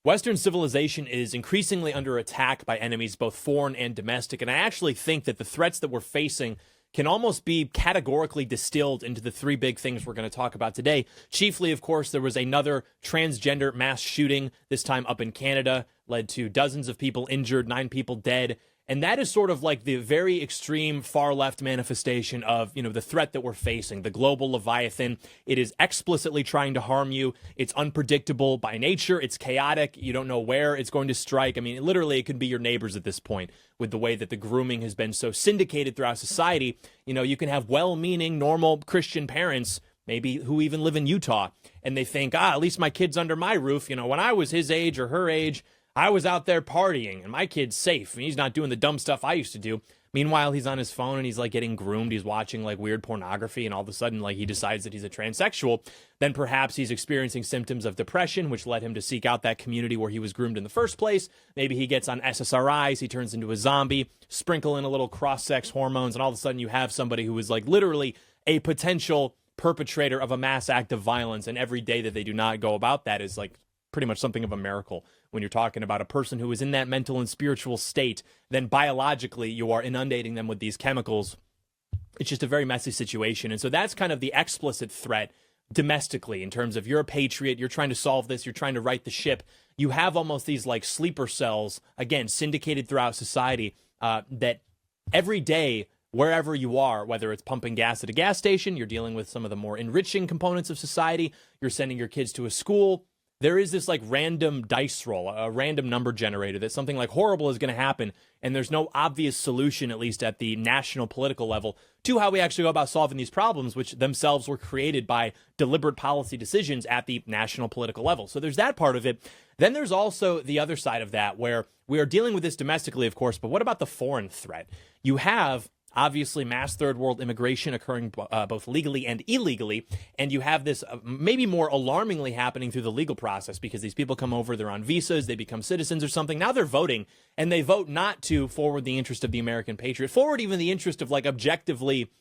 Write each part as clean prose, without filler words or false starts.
Western civilization is increasingly under attack by enemies, both foreign and domestic. And I actually think that the threats that we're facing can almost be categorically distilled into the three big things we're going to talk about today. Chiefly, of course, there was another transgender mass shooting, this time up in Canada, led to dozens of people injured, 9 people dead. And that is sort of like the very extreme far left manifestation of, the threat that we're facing, the global Leviathan. It is explicitly trying to harm you. It's unpredictable by nature. It's chaotic. You don't know where it's going to strike. I mean, literally, it could be your neighbors at this point with the way that the grooming has been so syndicated throughout society. You can have well-meaning, normal Christian parents, maybe who even live in Utah, and they think, at least my kid's under my roof. When I was his age or her age, I was out there partying and my kid's safe and he's not doing the dumb stuff I used to do. Meanwhile, he's on his phone and he's like getting groomed. He's watching like weird pornography, and all of a sudden he decides that he's a transsexual. Then perhaps he's experiencing symptoms of depression, which led him to seek out that community where he was groomed in the first place. Maybe he gets on SSRIs, he turns into a zombie, sprinkle in a little cross-sex hormones, and all of a sudden you have somebody who is like literally a potential perpetrator of a mass act of violence, and every day that they do not go about that is like pretty much something of a miracle. When you're talking about a person who is in that mental and spiritual state, then biologically you are inundating them with these chemicals. It's just a very messy situation. And so that's kind of the explicit threat domestically in terms of you're a patriot, you're trying to solve this, you're trying to right the ship. You have almost these like sleeper cells, again, syndicated throughout society, that every day, wherever you are, whether it's pumping gas at a gas station, you're dealing with some of the more enriching components of society, you're sending your kids to a school, there is this like random dice roll, a random number generator that something like horrible is going to happen, and there's no obvious solution, at least at the national political level, to how we actually go about solving these problems, which themselves were created by deliberate policy decisions at the national political level. So there's that part of it. Then there's also the other side of that, where we are dealing with this domestically, of course, but what about the foreign threat? You have obviously mass third world immigration occurring both legally and illegally, and you have this maybe more alarmingly happening through the legal process, because these people come over, they're on visas, they become citizens or something, now they're voting, and they vote not to forward the interest of the American patriot, forward even the interest of like objectively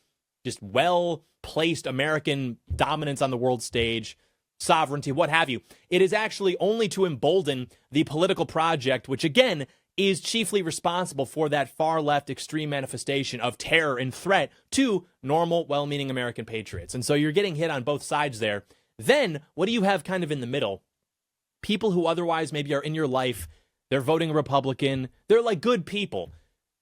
just well-placed American dominance on the world stage, sovereignty, what have you. It is actually only to embolden the political project, which again is chiefly responsible for that far-left extreme manifestation of terror and threat to normal, well-meaning American patriots. And so you're getting hit on both sides there. Then, what do you have kind of in the middle? People who otherwise maybe are in your life, they're voting Republican, they're like good people.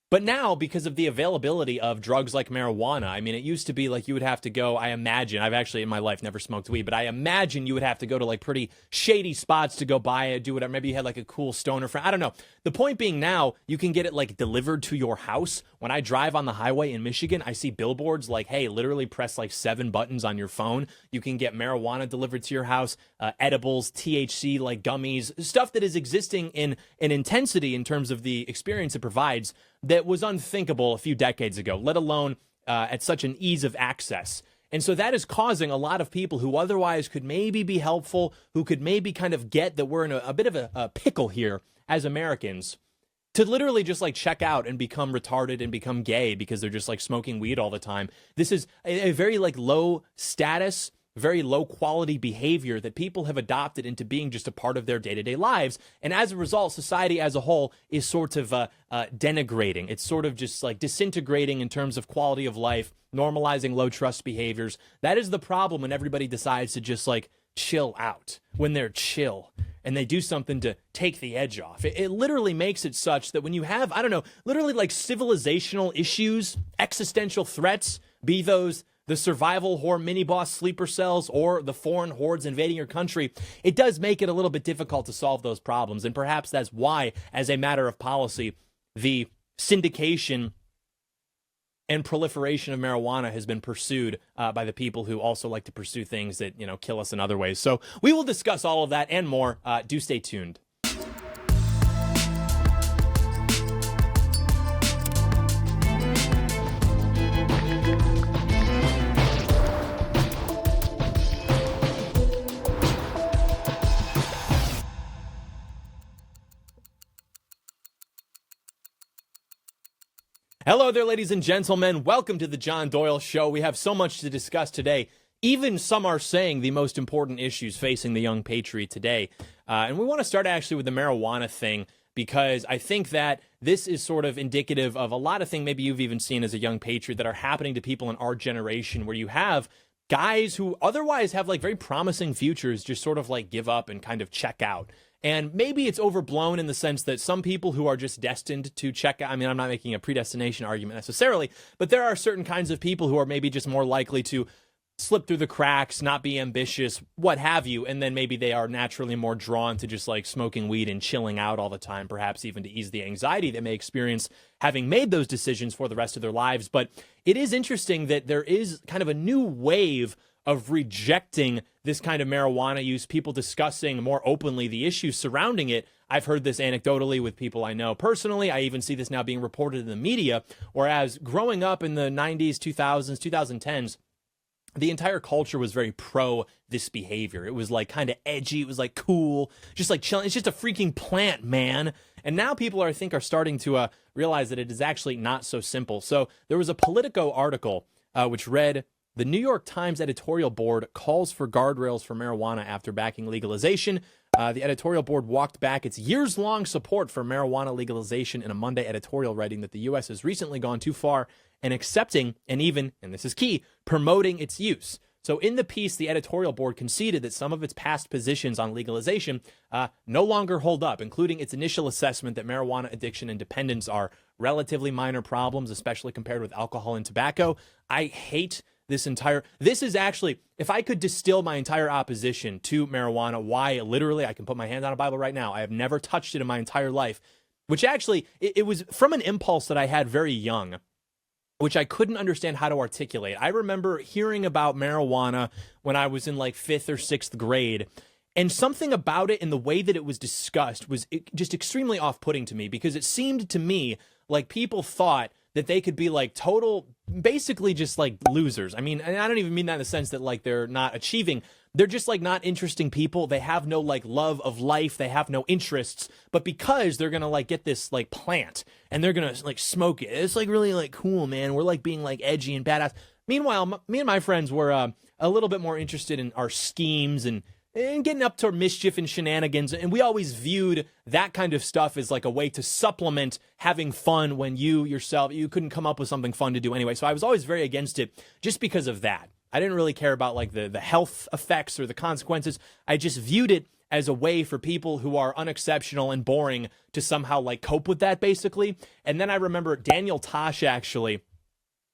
But now, because of the availability of drugs like marijuana, I mean, it used to be like you would have to go, I imagine, I've actually in my life never smoked weed, but I imagine you would have to go to like pretty shady spots to go buy it, do whatever. Maybe you had like a cool stoner friend. I don't know. The point being now, you can get it like delivered to your house. When I drive on the highway in Michigan, I see billboards like, hey, literally press like 7 buttons on your phone. You can get marijuana delivered to your house, edibles, THC, like gummies, stuff that is existing in an intensity in terms of the experience it provides that was unthinkable a few decades ago, let alone at such an ease of access. And so that is causing a lot of people who otherwise could maybe be helpful, who could maybe kind of get that we're in a bit of a pickle here as Americans, to literally just like check out and become retarded and become gay because they're just like smoking weed all the time. This is a very like low status, very low quality behavior that people have adopted into being just a part of their day-to-day lives. And as a result, society as a whole is sort of denigrating. It's sort of just like disintegrating in terms of quality of life, normalizing low trust behaviors. That is the problem when everybody decides to just like chill out, when they're chill and they do something to take the edge off. It literally makes it such that when you have, I don't know, literally like civilizational issues, existential threats, be those the survival whore mini-boss sleeper cells or the foreign hordes invading your country, it does make it a little bit difficult to solve those problems. And perhaps that's why, as a matter of policy, the syndication and proliferation of marijuana has been pursued by the people who also like to pursue things that, kill us in other ways. So we will discuss all of that and more. Do stay tuned. Hello there, ladies and gentlemen. Welcome to the John Doyle Show. We have so much to discuss today. even some are saying the most important issues facing the young patriot today. And we want to start actually with the marijuana thing, because I think that this is sort of indicative of a lot of things maybe you've even seen as a young patriot that are happening to people in our generation, where you have guys who otherwise have like very promising futures just sort of like give up and kind of check out. And maybe it's overblown in the sense that some people who are just destined to check out, I mean, I'm not making a predestination argument necessarily, but there are certain kinds of people who are maybe just more likely to slip through the cracks, not be ambitious, what have you, and then maybe they are naturally more drawn to just like smoking weed and chilling out all the time, perhaps even to ease the anxiety they may experience having made those decisions for the rest of their lives. But it is interesting that there is kind of a new wave of rejecting this kind of marijuana use, people discussing more openly the issues surrounding it. I've heard this anecdotally with people I know personally. I even see this now being reported in the media, whereas growing up in the 90s, 2000s, 2010s, the entire culture was very pro this behavior. It was like kind of edgy. It was like cool, just like chilling. It's just a freaking plant, man. And now people are, I think, are starting to realize that it is actually not so simple. So there was a Politico article which read, "The New York Times editorial board calls for guardrails for marijuana after backing legalization." The editorial board walked back its years-long support for marijuana legalization in a Monday editorial, writing that the U.S. has recently gone too far in accepting and even, and this is key, promoting its use. So in the piece, the editorial board conceded that some of its past positions on legalization no longer hold up, including its initial assessment that marijuana addiction and dependence are relatively minor problems, especially compared with alcohol and tobacco. I hate this is actually, if I could distill my entire opposition to marijuana, why literally, I can put my hand on a Bible right now, I have never touched it in my entire life, which actually, it was from an impulse that I had very young, which I couldn't understand how to articulate. I remember hearing about marijuana when I was in like 5th or 6th grade, and something about it and the way that it was discussed was just extremely off-putting to me, because it seemed to me like people thought that they could be like total, basically just like losers. I mean, and I don't even mean that in the sense that like they're not achieving. They're just like not interesting people. They have no like love of life. They have no interests. But because they're going to like get this like plant and they're going to like smoke it, it's like really like cool, man. We're like being like edgy and badass. Meanwhile, me and my friends were a little bit more interested in our schemes and getting up to mischief and shenanigans. And we always viewed that kind of stuff as like a way to supplement having fun when you couldn't come up with something fun to do anyway. So I was always very against it just because of that. I didn't really care about like the health effects or the consequences. I just viewed it as a way for people who are unexceptional and boring to somehow like cope with that, basically. And then I remember Daniel Tosh actually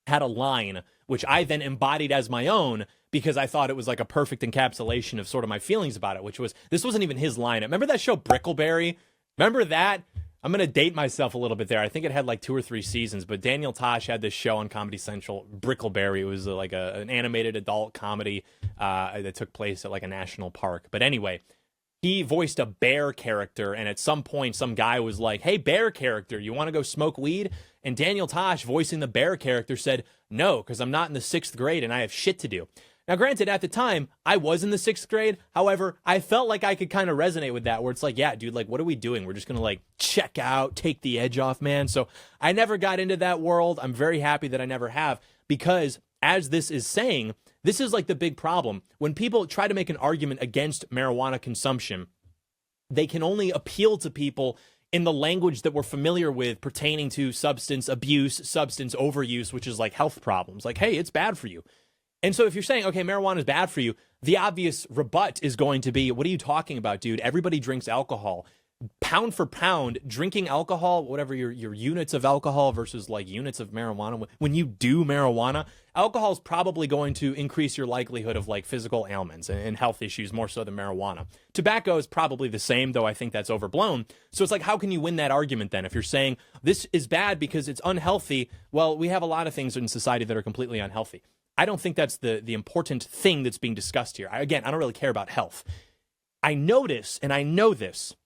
had a line, which I then embodied as my own, because I thought it was like a perfect encapsulation of sort of my feelings about it, which was, this wasn't even his line. Remember that show Brickleberry? Remember that? I'm going to date myself a little bit there. I think it had like 2 or 3 seasons, but Daniel Tosh had this show on Comedy Central, Brickleberry. It was like an animated adult comedy that took place at like a national park. But anyway, he voiced a bear character, and at some point, some guy was like, "Hey, bear character, you want to go smoke weed?" And Daniel Tosh, voicing the bear character, said, "No, because I'm not in the 6th grade and I have shit to do." Now, granted, at the time, I was in the 6th grade. However, I felt like I could kind of resonate with that, where it's like, yeah, dude, like, what are we doing? We're just going to, like, check out, take the edge off, man. So I never got into that world. I'm very happy that I never have, because as this is saying, this is like the big problem. When people try to make an argument against marijuana consumption, they can only appeal to people in the language that we're familiar with pertaining to substance abuse, substance overuse, which is like health problems. Like, hey, it's bad for you. And so if you're saying, okay, marijuana is bad for you, the obvious rebut is going to be, what are you talking about, dude? Everybody drinks alcohol. Pound for pound, drinking alcohol, whatever your units of alcohol versus like units of marijuana, when you do marijuana, alcohol is probably going to increase your likelihood of like physical ailments and health issues more so than marijuana. Tobacco is probably the same, though I think that's overblown. So it's like, how can you win that argument then? If you're saying this is bad because it's unhealthy, well, we have a lot of things in society that are completely unhealthy. I don't think that's the important thing that's being discussed here. I don't really care about health. I notice, and I know this,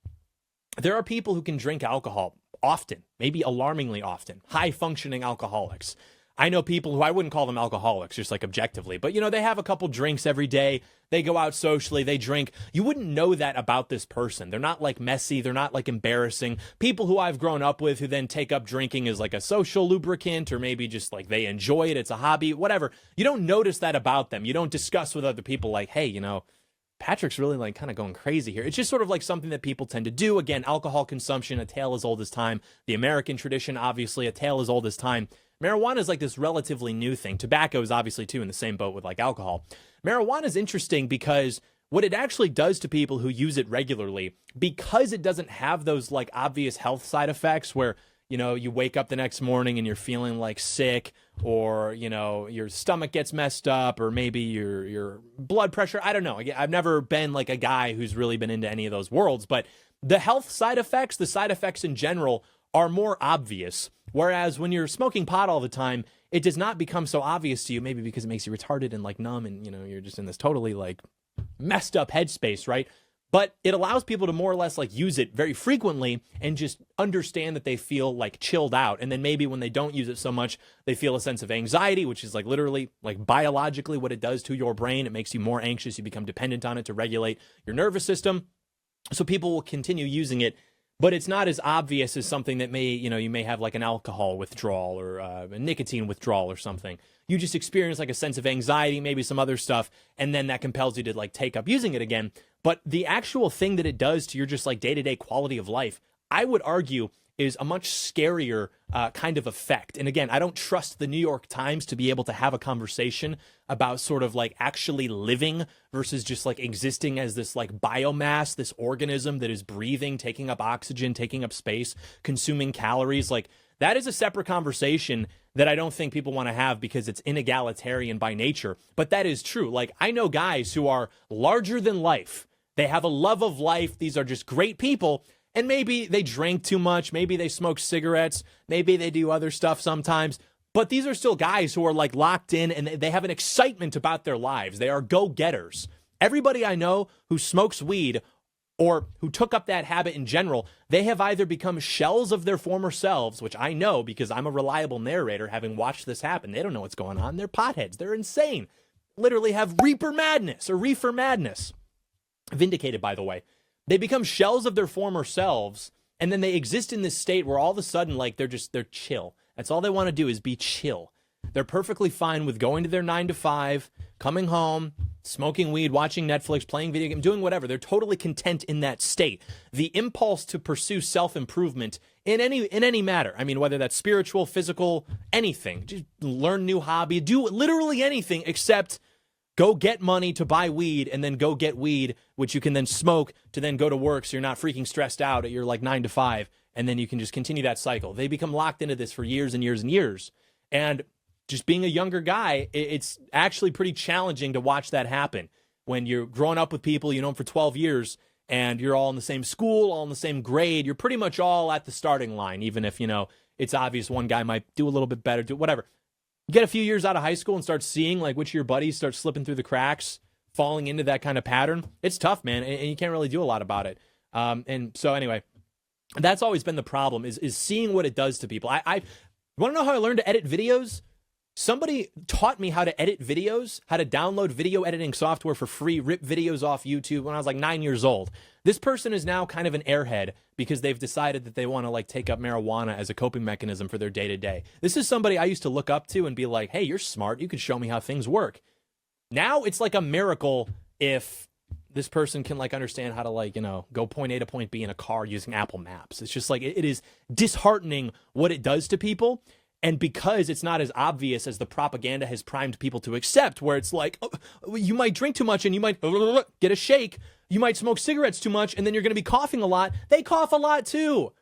there are people who can drink alcohol often, maybe alarmingly often, high-functioning alcoholics. I know people who I wouldn't call them alcoholics, just like objectively, but they have a couple drinks every day. They go out socially, they drink. You wouldn't know that about this person. They're not like messy. They're not like embarrassing. People who I've grown up with who then take up drinking as like a social lubricant, or maybe just like they enjoy it. It's a hobby, whatever. You don't notice that about them. You don't discuss with other people like, hey, Patrick's really like kind of going crazy here. It's just sort of like something that people tend to do. Again, alcohol consumption, a tale as old as time. The American tradition, obviously, a tale as old as time. Marijuana is like this relatively new thing. Tobacco is obviously too in the same boat with like alcohol. Marijuana is interesting because what it actually does to people who use it regularly, because it doesn't have those like obvious health side effects where you wake up the next morning and you're feeling like sick, or, your stomach gets messed up, or maybe your blood pressure. I don't know. I've never been like a guy who's really been into any of those worlds, but the health side effects, the side effects in general are more obvious. Whereas when you're smoking pot all the time, it does not become so obvious to you, maybe because it makes you retarded and like numb, and, you're just in this totally like messed up headspace, right? But it allows people to more or less like use it very frequently and just understand that they feel like chilled out. And then maybe when they don't use it so much, they feel a sense of anxiety, which is like literally like biologically what it does to your brain. It makes you more anxious. You become dependent on it to regulate your nervous system. So people will continue using it, but it's not as obvious as something that may, you may have like an alcohol withdrawal or a nicotine withdrawal or something. You just experience like a sense of anxiety, maybe some other stuff, and then that compels you to like take up using it again. But the actual thing that it does to your just like day-to-day quality of life, I would argue is a much scarier kind of effect. And again, I don't trust the New York Times to be able to have a conversation about sort of like actually living versus just like existing as this like biomass, this organism that is breathing, taking up oxygen, taking up space, consuming calories. Like that is a separate conversation that I don't think people want to have because it's inegalitarian by nature. But that is true. Like I know guys who are larger than life. They have a love of life. These are just great people. And maybe they drink too much. Maybe they smoke cigarettes. Maybe they do other stuff sometimes. But these are still guys who are like locked in and they have an excitement about their lives. They are go-getters. Everybody I know who smokes weed or who took up that habit in general, they have either become shells of their former selves, which I know because I'm a reliable narrator having watched this happen. They don't know what's going on. They're potheads. They're insane. Literally have reaper madness or reefer madness. Vindicated, by the way. They become shells of their former selves, and then they exist in this state where all of a sudden, like, they're chill. That's all they want to do is be chill. They're perfectly fine with going to their 9 to 5, coming home, smoking weed, watching Netflix, playing video games, doing whatever. They're totally content in that state. The impulse to pursue self-improvement in any matter. I mean, whether that's spiritual, physical, anything. Just learn new hobby, do literally anything except go get money to buy weed and then go get weed, which you can then smoke to then go to work so you're not freaking stressed out at your like 9 to 5. And then you can just continue that cycle. They become locked into this for years and years and years. And just being a younger guy, it's actually pretty challenging to watch that happen. When you're growing up with people, you know them for 12 years, and you're all in the same school, all in the same grade, you're pretty much all at the starting line, even if, it's obvious one guy might do a little bit better, do whatever. You get a few years out of high school and start seeing like which of your buddies start slipping through the cracks, falling into that kind of pattern. It's tough, man, and you can't really do a lot about it. And so anyway, that's always been the problem is seeing what it does to people. I want to know how I learned to edit videos? Somebody taught me how to edit videos, how to download video editing software for free, rip videos off YouTube when I was like 9 years old. This person is now kind of an airhead because they've decided that they want to like take up marijuana as a coping mechanism for their day-to-day. This is somebody I used to look up to and be like, hey, you're smart. You could show me how things work. Now it's like a miracle if this person can like understand how to like, go point A to point B in a car using Apple Maps. It's just like, it is disheartening what it does to people. And because it's not as obvious as the propaganda has primed people to accept, where it's like, oh, you might drink too much and you might get a shake. You might smoke cigarettes too much and then you're going to be coughing a lot. They cough a lot too.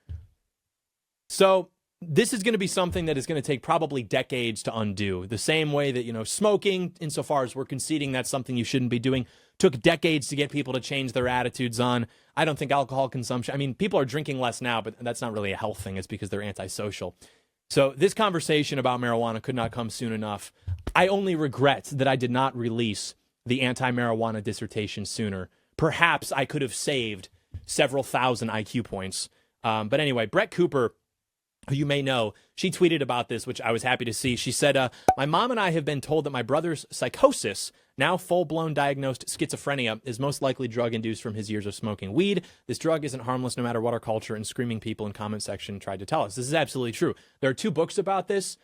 So this is going to be something that is going to take probably decades to undo. The same way that, smoking, insofar as we're conceding that's something you shouldn't be doing, took decades to get people to change their attitudes on. I don't think alcohol consumption, I mean, people are drinking less now, but that's not really a health thing. It's because they're antisocial. So this conversation about marijuana could not come soon enough. I only regret that I did not release the anti-marijuana dissertation sooner. Perhaps I could have saved several thousand IQ points. But anyway, Brett Cooper who you may know, she tweeted about this, which I was happy to see. She said, my mom and I have been told that my brother's psychosis, now full-blown diagnosed schizophrenia, is most likely drug-induced from his years of smoking weed. This drug isn't harmless no matter what our culture and screaming people in comment section tried to tell us. This is absolutely true. There are 2 books about this.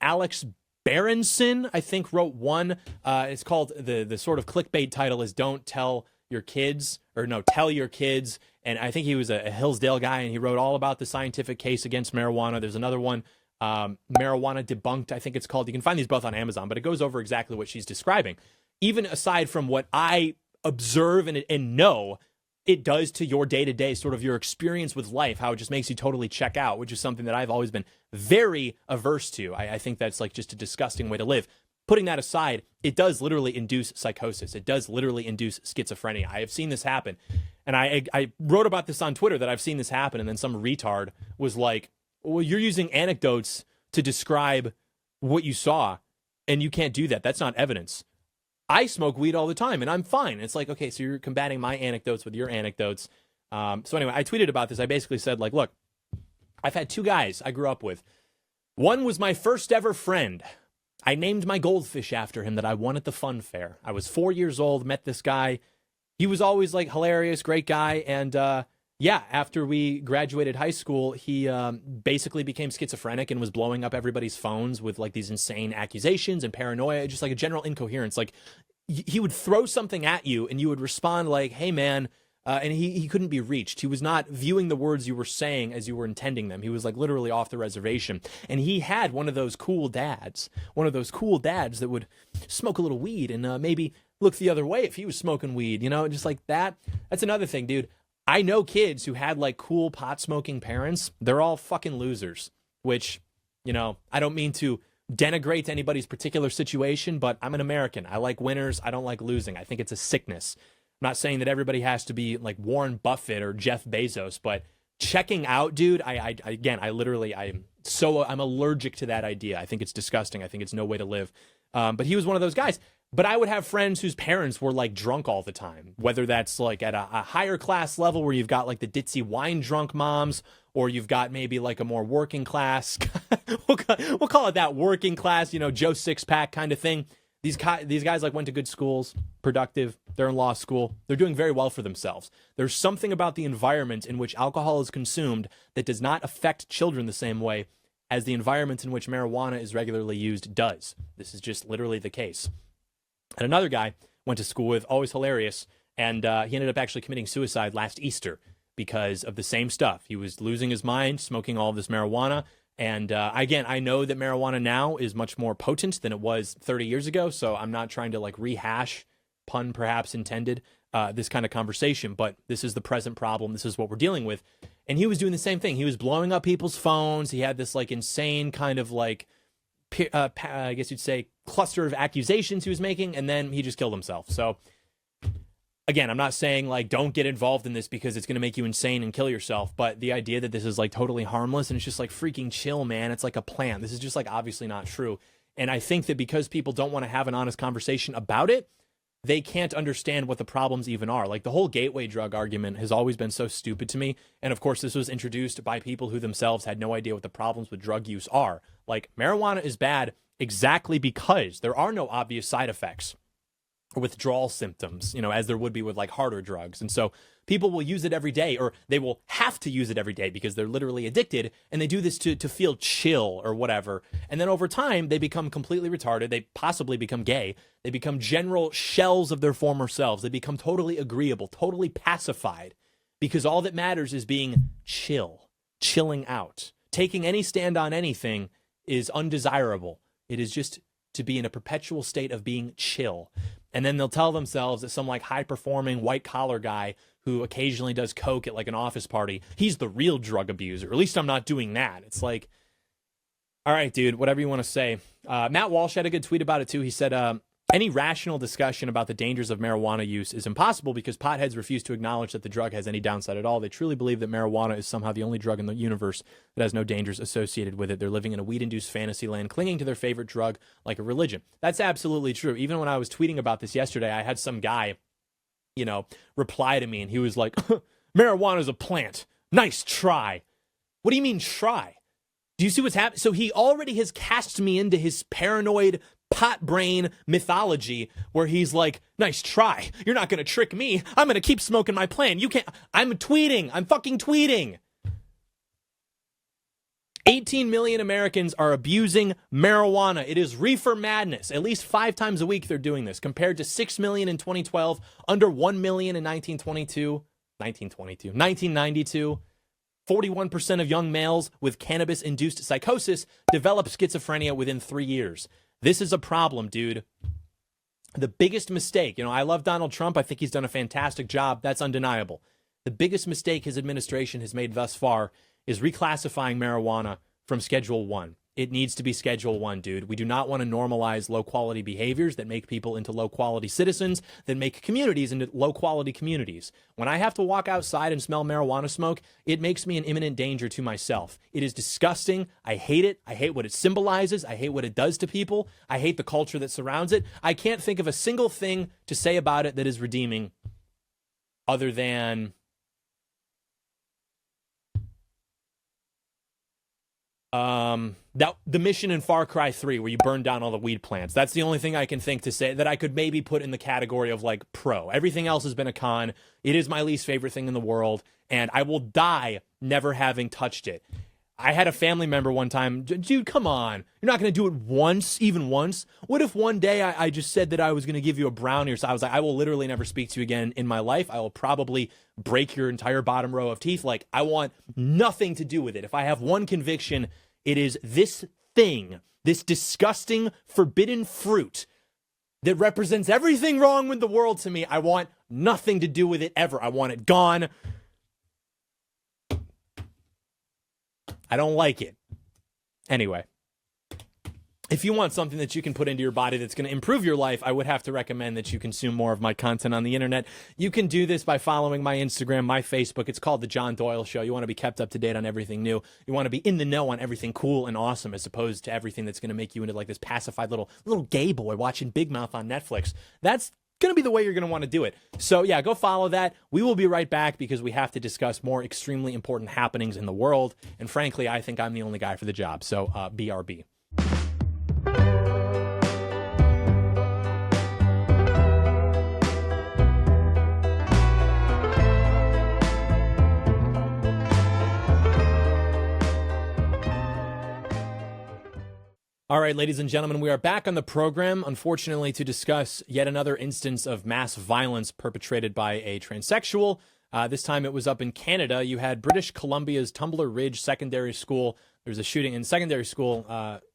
Alex Berenson, I think, wrote one. It's called, the sort of clickbait title is Don't Tell Your Kids, or no, Tell Your Kids. And I think he was a Hillsdale guy, and he wrote all about the scientific case against marijuana. There's another one, Marijuana Debunked, I think it's called. You can find these both on Amazon, but it goes over exactly what she's describing. Even aside from what I observe and know it does to your day-to-day, sort of your experience with life, how it just makes you totally check out, which is something that I've always been very averse to. I think that's like just a disgusting way to live. Putting that aside, it does literally induce psychosis. It does literally induce schizophrenia. I have seen this happen. And I wrote about this on Twitter that I've seen this happen. And then some retard was like, well, you're using anecdotes to describe what you saw, and you can't do that. That's not evidence. I smoke weed all the time, and I'm fine. It's like, okay, so you're combating my anecdotes with your anecdotes. So anyway, I tweeted about this. I basically said, like, look, I've had 2 guys I grew up with. One was my first ever friend. I named my goldfish after him that I won at the fun fair. I was 4 years old, met this guy. He was always like hilarious, great guy. And yeah, after we graduated high school, he basically became schizophrenic and was blowing up everybody's phones with like these insane accusations and paranoia, just like a general incoherence. Like he would throw something at you and you would respond like, hey man, and he couldn't be reached. He was not viewing the words you were saying as you were intending them. He was like literally off the reservation. And he had one of those cool dads that would smoke a little weed and maybe look the other way if he was smoking weed, you know, just like that. That's another thing, dude. I know kids who had like cool pot smoking parents. They're all fucking losers, which, you know, I don't mean to denigrate anybody's particular situation, but I'm an American. I like winners. I don't like losing. I think it's a sickness. I'm not saying that everybody has to be like Warren Buffett or Jeff Bezos, but checking out, dude, I'm allergic to that idea. I think it's disgusting. I think it's no way to live. But he was one of those guys. But I would have friends whose parents were like drunk all the time, whether that's like at a higher class level where you've got like the ditzy wine drunk moms, or you've got maybe like a more working class, we'll call it that, working class, you know, Joe Sixpack kind of thing. These guys like went to good schools, productive, they're in law school, they're doing very well for themselves. There's something about the environment in which alcohol is consumed that does not affect children the same way as the environment in which marijuana is regularly used does. This is just literally the case. And another guy went to school with, always hilarious, and he ended up actually committing suicide last Easter because of the same stuff. He was losing his mind, smoking all of this marijuana. And again, I know that marijuana now is much more potent than it was 30 years ago, so I'm not trying to like rehash, pun perhaps intended, this kind of conversation, but this is the present problem. This is what we're dealing with. And he was doing the same thing. He was blowing up people's phones. He had this like insane kind of like, I guess you'd say, cluster of accusations he was making, and then he just killed himself. So again, I'm not saying like don't get involved in this because it's going to make you insane and kill yourself, but the idea that this is like totally harmless and it's just like freaking chill, man, it's like a plant. This is just like obviously not true. And I think that because people don't want to have an honest conversation about it, they can't understand what the problems even are. Like the whole gateway drug argument has always been so stupid to me. And of course, this was introduced by people who themselves had no idea what the problems with drug use are. Like marijuana is bad exactly because there are no obvious side effects or withdrawal symptoms, you know, as there would be with like harder drugs. And so people will use it every day, or they will have to use it every day because they're literally addicted, and they do this to feel chill or whatever. And then over time, they become completely retarded. They possibly become gay. They become general shells of their former selves. They become totally agreeable, totally pacified, because all that matters is being chilling out. Taking any stand on anything is undesirable. It is just to be in a perpetual state of being chill. And then they'll tell themselves that some like high-performing white-collar guy who occasionally does coke at like an office party, he's the real drug abuser. Or at least I'm not doing that. It's like, all right, dude, whatever you want to say. Matt Walsh had a good tweet about it too. He said, any rational discussion about the dangers of marijuana use is impossible because potheads refuse to acknowledge that the drug has any downside at all. They truly believe that marijuana is somehow the only drug in the universe that has no dangers associated with it. They're living in a weed-induced fantasy land, clinging to their favorite drug like a religion. That's absolutely true. Even when I was tweeting about this yesterday, I had some guy, you know, reply to me, and he was like, marijuana is a plant. Nice try. What do you mean try? Do you see what's happening? So he already has cast me into his paranoid pot brain mythology where he's like, nice try. You're not going to trick me. I'm going to keep smoking my plant. You can't. I'm tweeting. I'm fucking tweeting. 18 million Americans are abusing marijuana. It is reefer madness. At least 5 times a week they're doing this, compared to 6 million in 2012, under 1 million in 1992. 41% of young males with cannabis-induced psychosis develop schizophrenia within 3 years. This is a problem, dude. The biggest mistake, I love Donald Trump. I think he's done a fantastic job. That's undeniable. The biggest mistake his administration has made thus far is reclassifying marijuana from Schedule 1. It needs to be Schedule 1, dude. We do not want to normalize low-quality behaviors that make people into low-quality citizens, that make communities into low-quality communities. When I have to walk outside and smell marijuana smoke, it makes me an imminent danger to myself. It is disgusting. I hate it. I hate what it symbolizes. I hate what it does to people. I hate the culture that surrounds it. I can't think of a single thing to say about it that is redeeming other than the mission in Far Cry 3 where you burn down all the weed plants. That's the only thing I can think to say that I could maybe put in the category of like pro. Everything else has been a con. It is my least favorite thing in the world, and I will die never having touched it. I had a family member one time, dude, come on. You're not going to do it once, even once? What if one day I just said that I was going to give you a brownie or so? I was like, I will literally never speak to you again in my life. I will probably break your entire bottom row of teeth. Like, I want nothing to do with it. If I have one conviction, it is this thing, this disgusting, forbidden fruit that represents everything wrong with the world to me. I want nothing to do with it ever. I want it gone. I don't like it. Anyway, if you want something that you can put into your body that's going to improve your life, I would have to recommend that you consume more of my content on the internet. You can do this by following my Instagram, my Facebook. It's called The John Doyle Show. You want to be kept up to date on everything new. You want to be in the know on everything cool and awesome, as opposed to everything that's going to make you into like this pacified little gay boy watching Big Mouth on Netflix. That's going to be the way you're going to want to do it. So yeah, go follow that. We will be right back because we have to discuss more extremely important happenings in the world. And frankly, I think I'm the only guy for the job. So BRB. All right, ladies and gentlemen, we are back on the program, unfortunately, to discuss yet another instance of mass violence perpetrated by a transsexual. This time it was up in Canada. You had British Columbia's Tumbler Ridge Secondary School. There was a shooting in secondary school,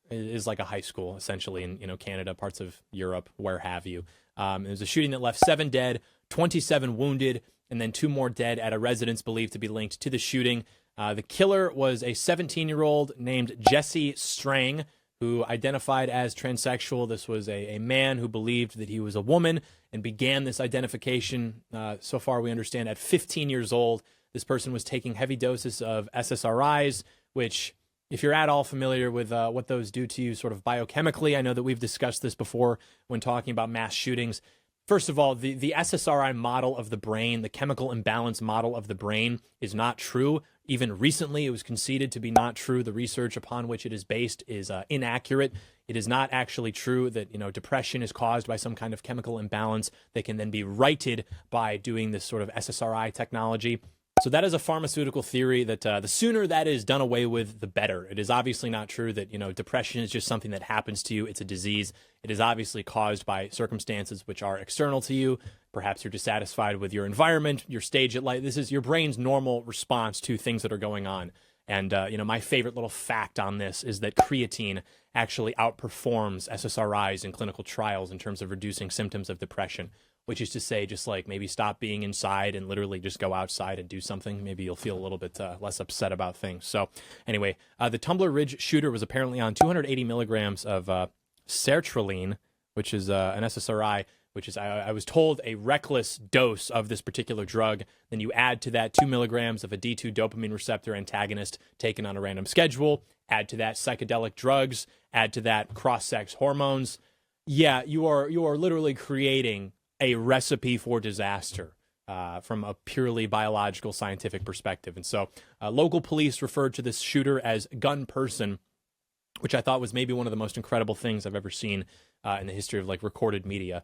is like a high school, essentially, in Canada, parts of Europe, where have you. It was a shooting that left 7 dead, 27 wounded, and then 2 more dead at a residence believed to be linked to the shooting. The killer was a 17-year-old named Jesse Strang, who identified as transsexual. This was a man who believed that he was a woman and began this identification, so far we understand, at 15 years old. This person was taking heavy doses of SSRIs, which, if you're at all familiar with what those do to you sort of biochemically, I know that we've discussed this before when talking about mass shootings. First of all, the SSRI model of the brain, the chemical imbalance model of the brain, is not true. Even recently, it was conceded to be not true. The research upon which it is based is inaccurate. It is not actually true that, depression is caused by some kind of chemical imbalance that can then be righted by doing this sort of SSRI technology. So that is a pharmaceutical theory that the sooner that is done away with, the better. It is obviously not true that, depression is just something that happens to you. It's a disease. It is obviously caused by circumstances which are external to you. Perhaps you're dissatisfied with your environment, your stage at life. This is your brain's normal response to things that are going on. And, my favorite little fact on this is that creatine actually outperforms SSRIs in clinical trials in terms of reducing symptoms of depression, which is to say, just like maybe stop being inside and literally just go outside and do something. Maybe you'll feel a little bit less upset about things. So anyway, the Tumbler Ridge shooter was apparently on 280 milligrams of sertraline, which is an SSRI, which is, I was told, a reckless dose of this particular drug. Then you add to that 2 milligrams of a D2 dopamine receptor antagonist taken on a random schedule, add to that psychedelic drugs, add to that cross-sex hormones. Yeah, you are literally creating a recipe for disaster. from a purely biological scientific perspective. And so local police referred to this shooter as gun person, which I thought was maybe one of the most incredible things I've ever seen in the history of like recorded media.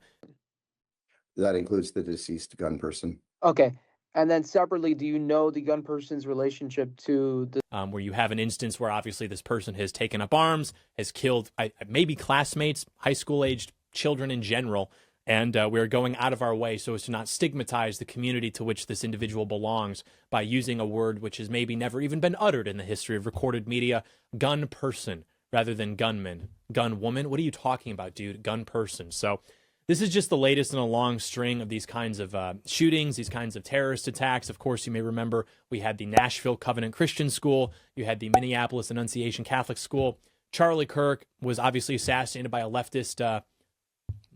That includes the deceased gun person. Okay. And then separately, do you know the gun person's relationship to the... Where you have an instance where obviously this person has taken up arms, has killed maybe classmates, high school-aged children in general, and we're going out of our way so as to not stigmatize the community to which this individual belongs by using a word which has maybe never even been uttered in the history of recorded media, gun person, rather than gunman. Gun woman? What are you talking about, dude? Gun person. So this is just the latest in a long string of these kinds of shootings, these kinds of terrorist attacks. Of course, you may remember we had the Nashville Covenant Christian School. You had the Minneapolis Annunciation Catholic School. Charlie Kirk was obviously assassinated by a leftist,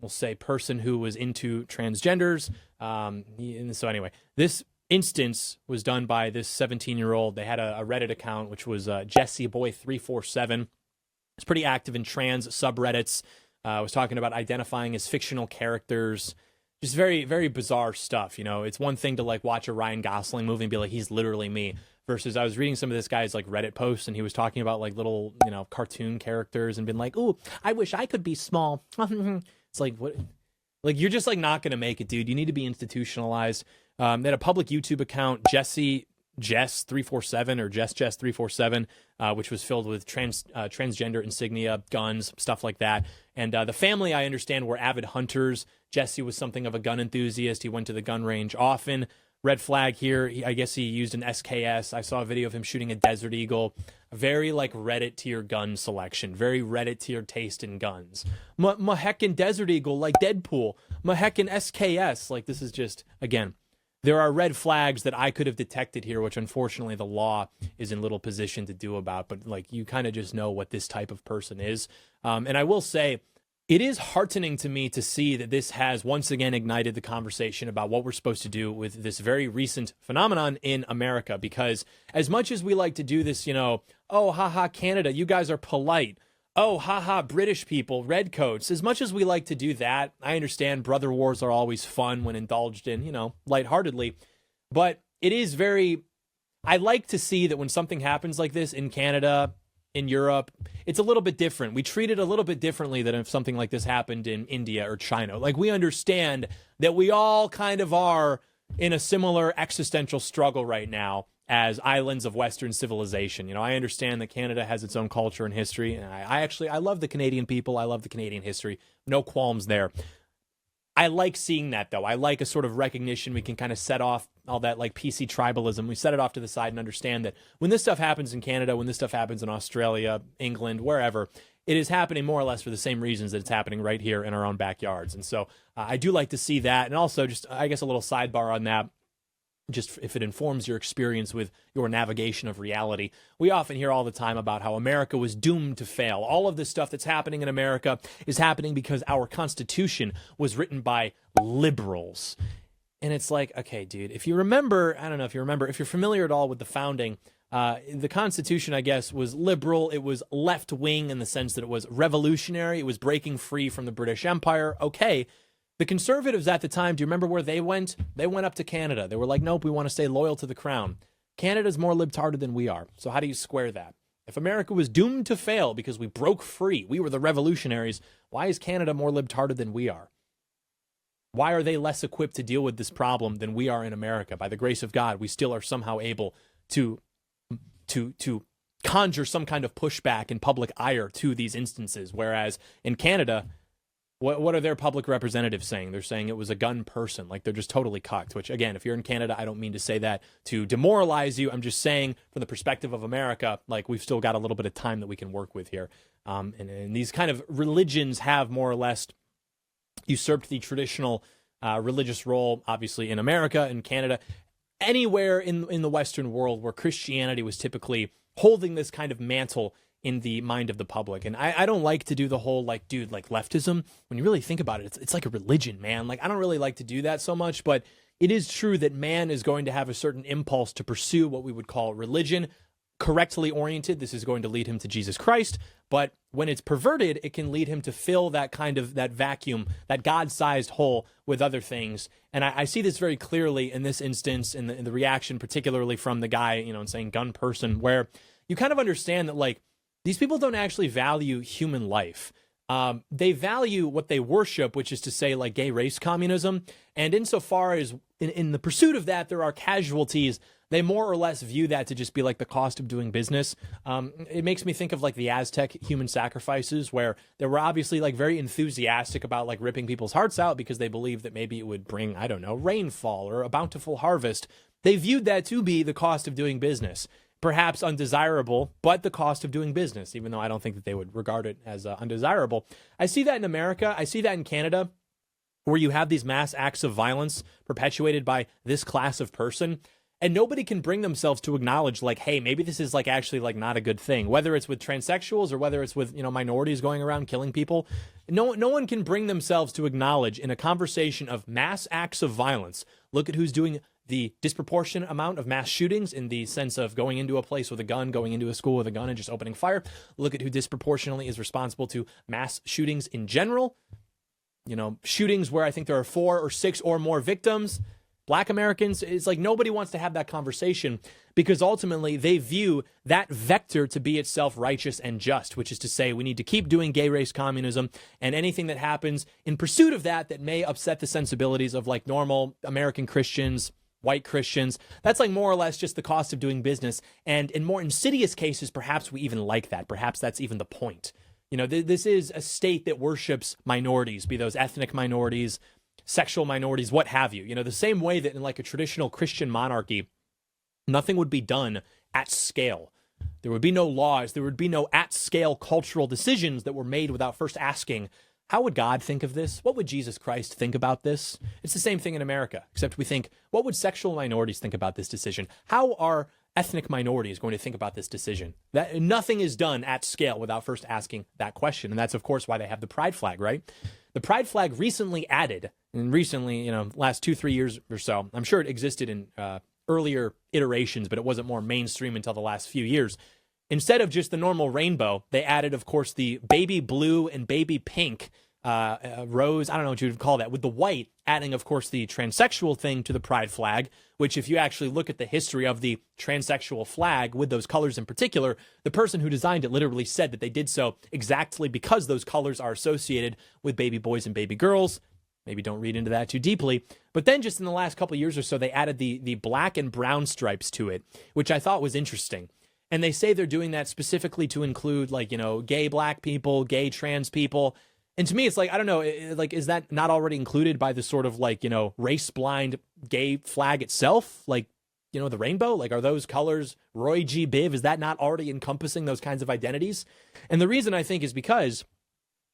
we'll say, person who was into transgenders. So anyway, this instance was done by this 17-year-old. They had a Reddit account, which was Jesse Boy 347. It's pretty active in trans subreddits. Was talking about identifying as fictional characters, just very, very bizarre stuff. You know, it's one thing to like watch a Ryan Gosling movie and be like, he's literally me, versus I was reading some of this guy's like Reddit posts and he was talking about like little, you know, cartoon characters and been like, ooh, I wish I could be small. It's like, what? Like, you're just like not going to make it, dude. You need to be institutionalized. They had a public YouTube account, Jess 347 or Jess 347, which was filled with transgender insignia, guns, stuff like that. And the family, I understand, were avid hunters. Jesse was something of a gun enthusiast. He went to the gun range often. Red flag here. I guess he used an SKS. I saw a video of him shooting a Desert Eagle. Very like Reddit tier gun selection. Very Reddit tier taste in guns. My heckin' Desert Eagle like Deadpool. My heckin' SKS. Like, this is just, again, there are red flags that I could have detected here, which unfortunately the law is in little position to do about. But like, you kind of just know what this type of person is. And I will say, it is heartening to me to see that this has once again ignited the conversation about what we're supposed to do with this very recent phenomenon in America. Because as much as we like to do this, you know, oh, haha, Canada, you guys are polite. Oh, haha, British people, redcoats. As much as we like to do that, I understand brother wars are always fun when indulged in, you know, lightheartedly. But it is very, I like to see that when something happens like this in Canada, in Europe, it's a little bit different. We treat it a little bit differently than if something like this happened in India or China. Like, we understand that we all kind of are in a similar existential struggle right now as islands of Western civilization. You know, I understand that Canada has its own culture and history, and I love the Canadian people. I love the Canadian history. No qualms there. I like seeing that, though. I like a sort of recognition. We can kind of set off all that like PC tribalism. We set it off to the side and understand that when this stuff happens in Canada, when this stuff happens in Australia, England, wherever, it is happening more or less for the same reasons that it's happening right here in our own backyards. And so I do like to see that. And also, just, I guess, a little sidebar on that, just if it informs your experience with your navigation of reality. We often hear all the time about how America was doomed to fail. All of this stuff that's happening in America is happening because our Constitution was written by liberals. And it's like, okay, dude, if you remember, I don't know if you remember, if you're familiar at all with the founding, the Constitution, I guess, was liberal. It was left-wing in the sense that it was revolutionary. It was breaking free from the British Empire. Okay. The conservatives at the time, do you remember where they went? They went up to Canada. They were like, nope, we want to stay loyal to the crown. Canada's more libtarded than we are. So how do you square that? If America was doomed to fail because we broke free, we were the revolutionaries, why is Canada more libtarded than we are? Why are they less equipped to deal with this problem than we are in America? By the grace of God, we still are somehow able to conjure some kind of pushback and public ire to these instances. Whereas in Canada, what are their public representatives saying? They're saying it was a gun person. Like, they're just totally cocked, which, again, if you're in Canada, I don't mean to say that to demoralize you. I'm just saying from the perspective of America, like, we've still got a little bit of time that we can work with here. And these kind of religions have more or less usurped the traditional religious role, obviously, in America, in Canada, anywhere in the Western world where Christianity was typically holding this kind of mantle in the mind of the public. And I don't like to do the whole, like, dude, like, leftism. When you really think about it, it's like a religion, man. Like, I don't really like to do that so much, but it is true that man is going to have a certain impulse to pursue what we would call religion. correctly oriented, this is going to lead him to Jesus Christ. But when it's perverted, it can lead him to fill that vacuum, that God-sized hole with other things. And I see this very clearly in this instance, in the reaction, particularly from the guy, saying gun person, where you kind of understand that, like, these people don't actually value human life. They value what they worship, which is to say, like, gay race communism. And insofar as in the pursuit of that, there are casualties, they more or less view that to just be like the cost of doing business. It makes me think of like the Aztec human sacrifices, where they were obviously like very enthusiastic about like ripping people's hearts out because they believed that maybe it would bring, I don't know, rainfall or a bountiful harvest. They viewed that to be the cost of doing business. Perhaps undesirable, but the cost of doing business, even though I don't think that they would regard it as undesirable. I see that in America. I see that in Canada, where you have these mass acts of violence perpetuated by this class of person. And nobody can bring themselves to acknowledge, like, hey, maybe this is like actually like not a good thing, whether it's with transsexuals or whether it's with, minorities going around killing people. No one can bring themselves to acknowledge in a conversation of mass acts of violence. Look at who's doing the disproportionate amount of mass shootings in the sense of going into a place with a gun, going into a school with a gun and just opening fire. Look at who disproportionately is responsible to mass shootings in general. Shootings where I think there are 4 or 6 or more victims. Black Americans, it's like nobody wants to have that conversation because ultimately they view that vector to be itself righteous and just, which is to say we need to keep doing gay race communism, and anything that happens in pursuit of that may upset the sensibilities of like normal American Christians, white Christians, that's like more or less just the cost of doing business. And in more insidious cases, perhaps we even like that. Perhaps that's even the point. This is a state that worships minorities, be those ethnic minorities, sexual minorities, what have you. The same way that in like a traditional Christian monarchy, nothing would be done at scale. There would be no laws. There would be no at-scale cultural decisions that were made without first asking, how would God think of this? What would Jesus Christ think about this? It's the same thing in America, except we think, what would sexual minorities think about this decision? How are ethnic minorities going to think about this decision? That nothing is done at scale without first asking that question. And that's, of course, why they have the pride flag, right? The pride flag recently added, and recently, last 2-3 years or so, I'm sure it existed in earlier iterations, but it wasn't more mainstream until the last few years. Instead of just the normal rainbow, they added, of course, the baby blue and baby pink rose, I don't know what you would call that, with the white, adding, of course, the transsexual thing to the pride flag, which if you actually look at the history of the transsexual flag with those colors in particular, the person who designed it literally said that they did so exactly because those colors are associated with baby boys and baby girls. Maybe don't read into that too deeply. But then just in the last couple of years or so, they added the black and brown stripes to it, which I thought was interesting. And they say they're doing that specifically to include, like, gay black people, gay trans people. And to me, it's like, I don't know, like, is that not already included by the sort of like, race-blind gay flag itself? Like, the rainbow? Like, are those colors Roy G. Biv? Is that not already encompassing those kinds of identities? And the reason I think is because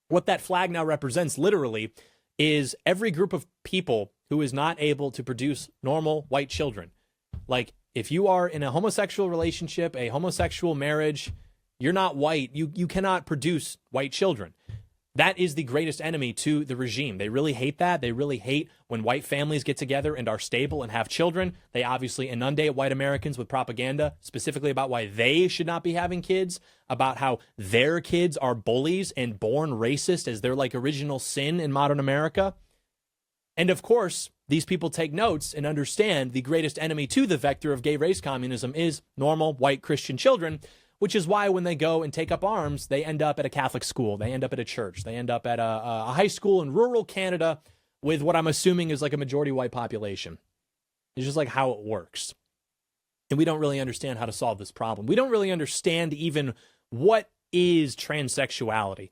what that flag now represents literally is every group of people who is not able to produce normal white children. Like, if you are in a homosexual relationship, a homosexual marriage, you're not white. You cannot produce white children. That is the greatest enemy to the regime. They really hate that. They really hate when white families get together and are stable and have children. They obviously inundate white Americans with propaganda, specifically about why they should not be having kids, about how their kids are bullies and born racist as their like original sin in modern America. And of course, these people take notes and understand the greatest enemy to the vector of gay race communism is normal white Christian children, which is why when they go and take up arms, they end up at a Catholic school. They end up at a church. They end up at a high school in rural Canada with what I'm assuming is like a majority white population. It's just like how it works. And we don't really understand how to solve this problem. We don't really understand even what is transsexuality.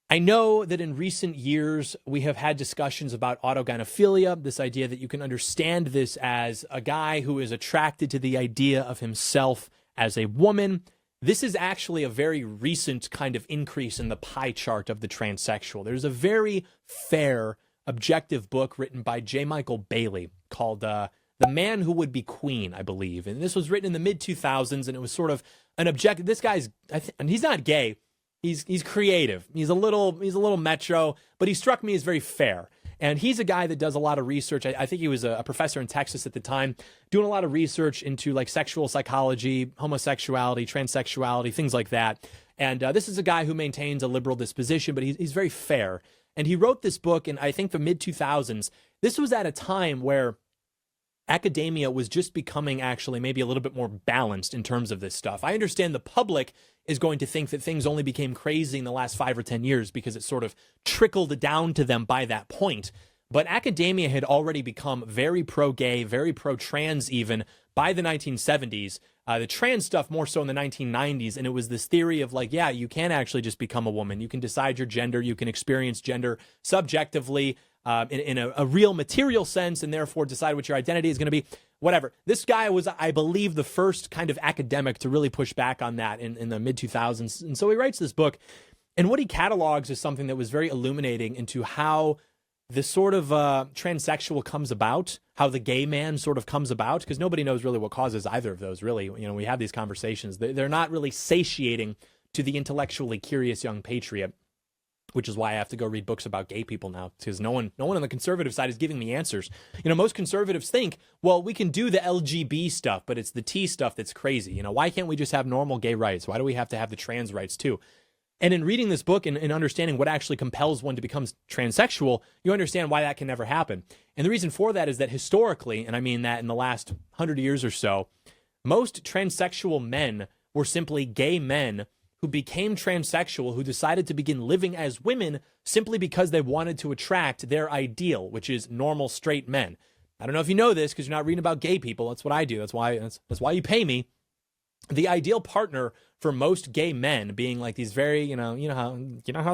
I know that in recent years, we have had discussions about autogynephilia, this idea that you can understand this as a guy who is attracted to the idea of himself as a woman. This is actually a very recent kind of increase in the pie chart of the transsexual. There's a very fair, objective book written by J. Michael Bailey called The Man Who Would Be Queen, I believe. And this was written in the mid-2000s, and it was sort of an objective. This guy's, and he's not gay. He's creative. He's a little metro, but he struck me as very fair. And he's a guy that does a lot of research. I think he was a professor in Texas at the time, doing a lot of research into like sexual psychology, homosexuality, transsexuality, things like that. And this is a guy who maintains a liberal disposition, but he's very fair. And he wrote this book in, I think, the mid-2000s. This was at a time where academia was just becoming actually maybe a little bit more balanced in terms of this stuff. I understand the public is going to think that things only became crazy in the last 5 or 10 years because it sort of trickled down to them by that point. But academia had already become very pro-gay, very pro-trans even by the 1970s. The trans stuff more so in the 1990s. And it was this theory of like, yeah, you can actually just become a woman. You can decide your gender. You can experience gender subjectively in a real material sense, and therefore decide what your identity is going to be. Whatever. This guy was, I believe, the first kind of academic to really push back on that in the mid-2000s. And so he writes this book. And what he catalogs is something that was very illuminating into how this sort of transsexual comes about, how the gay man sort of comes about, because nobody knows really what causes either of those, really. You know, we have these conversations. They're not really satiating to the intellectually curious young patriot, which is why I have to go read books about gay people now, because no one on the conservative side is giving me answers. You know, most conservatives think, well, we can do the LGB stuff, but it's the T stuff that's crazy. You know, why can't we just have normal gay rights? Why do we have to have the trans rights too? And in reading this book and understanding what actually compels one to become transsexual, you understand why that can never happen. And the reason for that is that historically, and I mean that in the last 100 years or so, most transsexual men were simply gay men who became transsexual, who decided to begin living as women simply because they wanted to attract their ideal, which is normal straight men. I don't know if you know this because you're not reading about gay people. That's what I do. That's why you pay me. The ideal partner for most gay men being like these very, you know how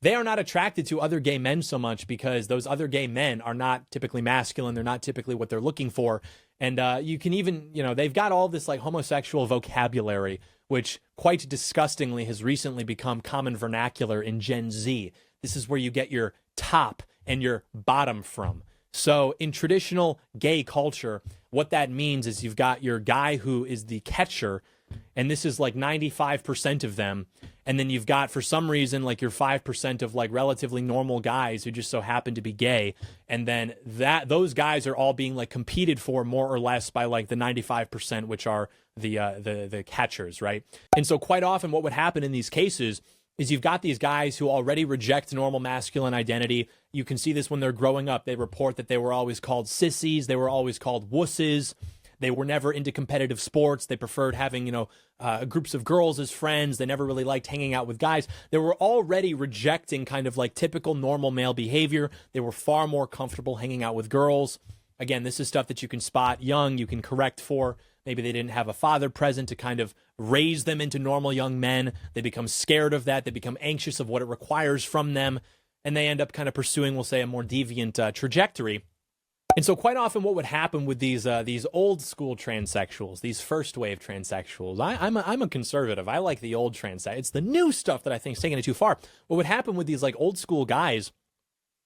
they are not attracted to other gay men so much because those other gay men are not typically masculine. They're not typically what they're looking for. And you can even, they've got all this like homosexual vocabulary, which quite disgustingly has recently become common vernacular in Gen Z. This is where you get your top and your bottom from. So in traditional gay culture, what that means is you've got your guy who is the catcher, and this is like 95% of them. And then you've got, for some reason, like your 5% of like relatively normal guys who just so happen to be gay. And then those guys are all being like competed for more or less by like the 95%, which are the catchers, right? And so quite often what would happen in these cases is you've got these guys who already reject normal masculine identity. You can see this when they're growing up. They report that they were always called sissies. They were always called wusses. They were never into competitive sports. They preferred having, groups of girls as friends. They never really liked hanging out with guys. They were already rejecting kind of like typical normal male behavior. They were far more comfortable hanging out with girls. Again, this is stuff that you can spot young, you can correct for. Maybe they didn't have a father present to kind of raise them into normal young men. They become scared of that. They become anxious of what it requires from them. And they end up kind of pursuing, we'll say, a more deviant trajectory. And so quite often what would happen with these old school transsexuals, these first wave transsexuals, I'm a conservative. I like the old transsexuals. It's the new stuff that I think is taking it too far. What would happen with these like old school guys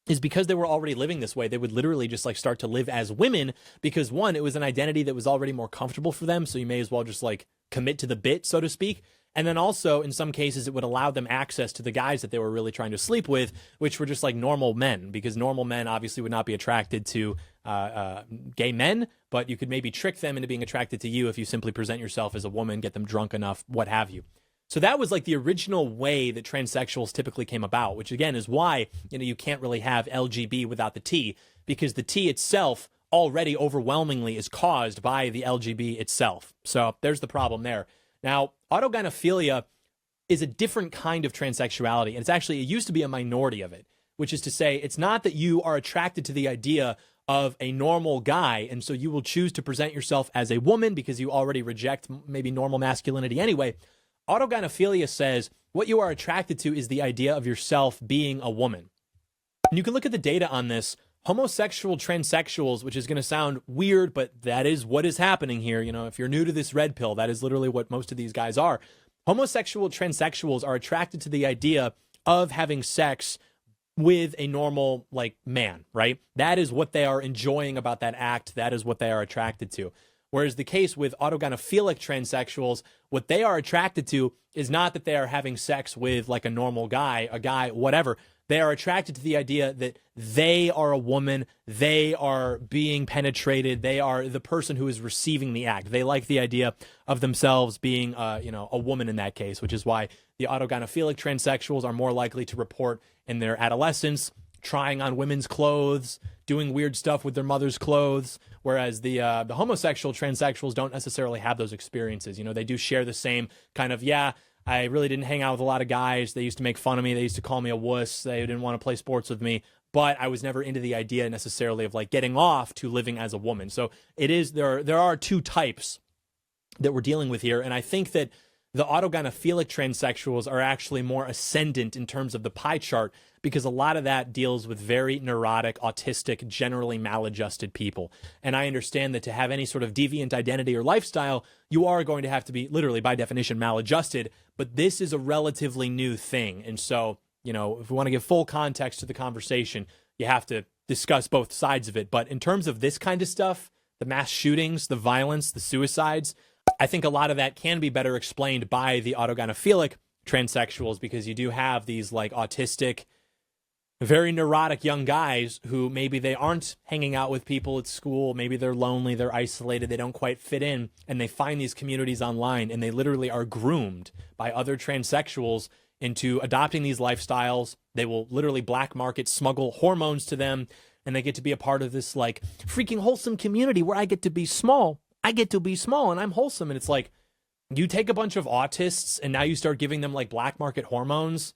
is because they were already living this way, they would literally just like start to live as women because one, it was an identity that was already more comfortable for them. So you may as well just like commit to the bit, so to speak. And then also in some cases, it would allow them access to the guys that they were really trying to sleep with, which were just like normal men, because normal men obviously would not be attracted to gay men, but you could maybe trick them into being attracted to you if you simply present yourself as a woman, get them drunk enough, what have you. So that was like the original way that transsexuals typically came about, which again is why, you can't really have LGBT without the T, because the T itself already overwhelmingly is caused by the LGB itself. So there's the problem there. Now, autogynephilia is a different kind of transsexuality, and it used to be a minority of it, which is to say it's not that you are attracted to the idea of a normal guy, and so you will choose to present yourself as a woman because you already reject maybe normal masculinity anyway. Autogynephilia says what you are attracted to is the idea of yourself being a woman. And you can look at the data on this. Homosexual transsexuals, which is going to sound weird, but that is what is happening here. If you're new to this red pill, that is literally what most of these guys are. Homosexual transsexuals are attracted to the idea of having sex with a normal, like, man, right? That is what they are enjoying about that act. That is what they are attracted to. Whereas the case with autogynephilic transsexuals, what they are attracted to is not that they are having sex with like a normal guy, a guy, whatever. They are attracted to the idea that they are a woman, they are being penetrated, they are the person who is receiving the act. They like the idea of themselves being, a woman in that case, which is why the autogynephilic transsexuals are more likely to report in their adolescence trying on women's clothes, doing weird stuff with their mother's clothes, whereas the homosexual transsexuals don't necessarily have those experiences. You know, they do share the same kind of, I really didn't hang out with a lot of guys. They used to make fun of me. They used to call me a wuss. They didn't want to play sports with me. But I was never into the idea necessarily of like getting off to living as a woman. So there are two types that we're dealing with here. And I think that the autogynephilic transsexuals are actually more ascendant in terms of the pie chart because a lot of that deals with very neurotic, autistic, generally maladjusted people. And I understand that to have any sort of deviant identity or lifestyle, you are going to have to be literally by definition maladjusted, but this is a relatively new thing. And so, if we want to give full context to the conversation, you have to discuss both sides of it. But in terms of this kind of stuff, the mass shootings, the violence, the suicides, I think a lot of that can be better explained by the autogynephilic transsexuals because you do have these like autistic, very neurotic young guys who maybe they aren't hanging out with people at school. Maybe they're lonely, they're isolated, they don't quite fit in, and they find these communities online and they literally are groomed by other transsexuals into adopting these lifestyles. They will literally black market, smuggle hormones to them, and they get to be a part of this like freaking wholesome community where I get to be small. I get to be small and I'm wholesome. And it's like, you take a bunch of autists and now you start giving them like black market hormones.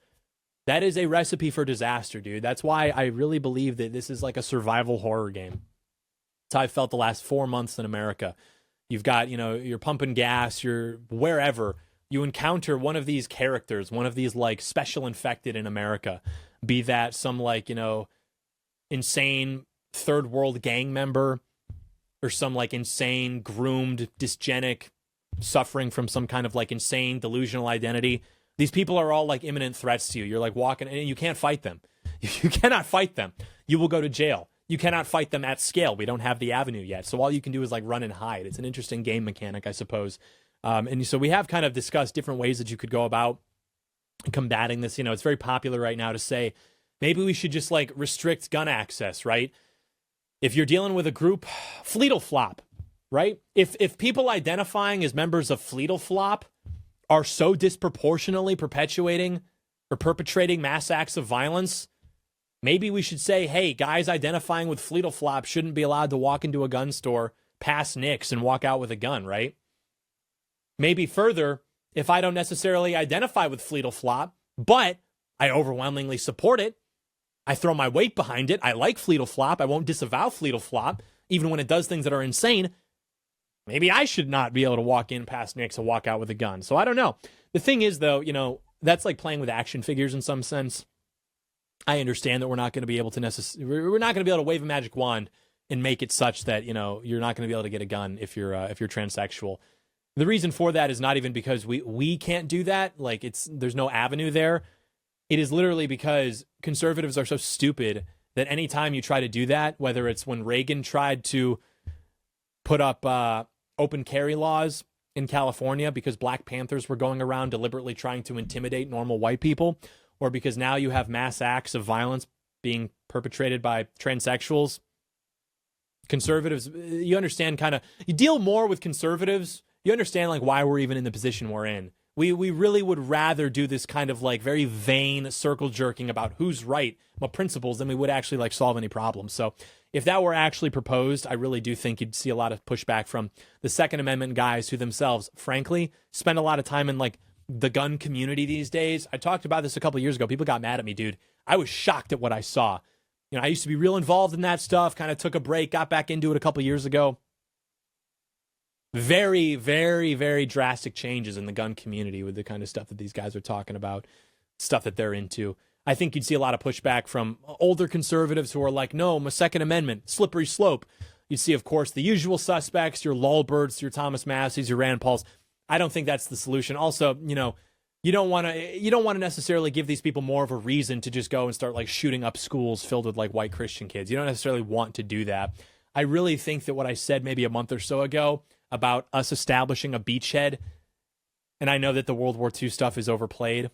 That is a recipe for disaster, dude. That's why I really believe that this is like a survival horror game. That's how I felt the last 4 months in America. You've got, you're pumping gas, you're wherever. You encounter one of these characters, one of these like special infected in America, be that some like, insane third world gang member, or some like insane, groomed, dysgenic, suffering from some kind of like insane delusional identity. These people are all like imminent threats to you. You're like walking and you can't fight them. You cannot fight them. You will go to jail. You cannot fight them at scale. We don't have the avenue yet. So all you can do is like run and hide. It's an interesting game mechanic, I suppose. And so we have kind of discussed different ways that you could go about combating this. It's very popular right now to say, maybe we should just like restrict gun access, right? If you're dealing with a group, Fleetle Flop, right? If people identifying as members of Fleetle Flop are so disproportionately perpetuating or perpetrating mass acts of violence, maybe we should say, hey, guys identifying with Fleetle Flop shouldn't be allowed to walk into a gun store, pass nicks, and walk out with a gun, right? Maybe further, if I don't necessarily identify with Fleetle Flop, but I overwhelmingly support it, I throw my weight behind it, I like Fleetle Flop, I won't disavow Fleetle Flop, even when it does things that are insane, maybe I should not be able to walk in past Nick's and walk out with a gun. So I don't know. The thing is, though, that's like playing with action figures in some sense. I understand that we're not going to be able to we're not going to be able to wave a magic wand and make it such that, you're not going to be able to get a gun if you're transsexual. The reason for that is not even because we can't do that. Like there's no avenue there. It is literally because conservatives are so stupid that anytime you try to do that, whether it's when Reagan tried to put up open carry laws in California because Black Panthers were going around deliberately trying to intimidate normal white people, or because now you have mass acts of violence being perpetrated by transsexuals, conservatives, you understand you deal more with conservatives, you understand like why we're even in the position we're in. We really would rather do this kind of like very vain circle jerking about who's right, about principles, than we would actually like solve any problems. So if that were actually proposed, I really do think you'd see a lot of pushback from the Second Amendment guys who themselves, frankly, spend a lot of time in like the gun community these days. I talked about this a couple of years ago. People got mad at me, dude. I was shocked at what I saw. I used to be real involved in that stuff, kind of took a break, got back into it a couple of years ago. Very, very, very drastic changes in the gun community with the kind of stuff that these guys are talking about, stuff that they're into. I think you'd see a lot of pushback from older conservatives who are like, no, my Second Amendment, slippery slope. You'd see, of course, the usual suspects, your Lulberts, your Thomas Masseys, your Rand Pauls. I don't think that's the solution. Also, you don't want to necessarily give these people more of a reason to just go and start like shooting up schools filled with like white Christian kids. You don't necessarily want to do that. I really think that what I said maybe a month or so ago about us establishing a beachhead. And I know that the World War II stuff is overplayed,